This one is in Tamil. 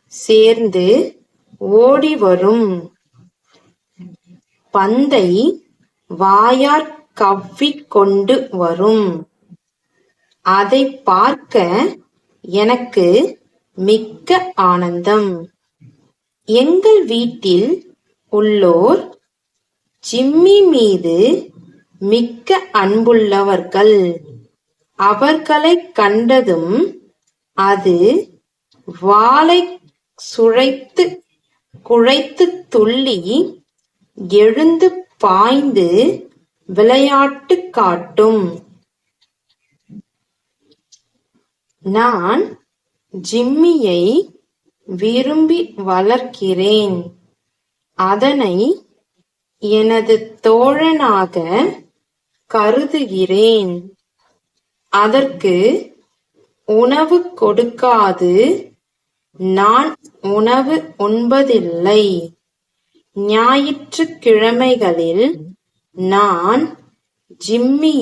சேர்ந்து ஓடிவரும் பந்தை வாயாற் கவ்விக் கொண்டு வரும். அதைப் பார்க்க எனக்கு மிக்க ஆனந்தம். எங்கள் வீட்டில் உள்ளோர் ஜிம்மி மீது மிக்க அன்புள்ளவர்கள். அவர்களைக் கண்டதும் அது வாலைக் குழைத்துத் துள்ளி எழுந்து பாய்ந்து விளையாட்டு காட்டும். நான் ஜிம்மியை விரும்பி வளர்க்கிறேன். அதனை எனது தோழனாக கருதுகிறேன். அதற்கு உணவு கொடுக்காது நான் உணவு உண்பதில்லை. ஞாயிற்றுக்கிழமைகளில் நான் ஜிம்மியை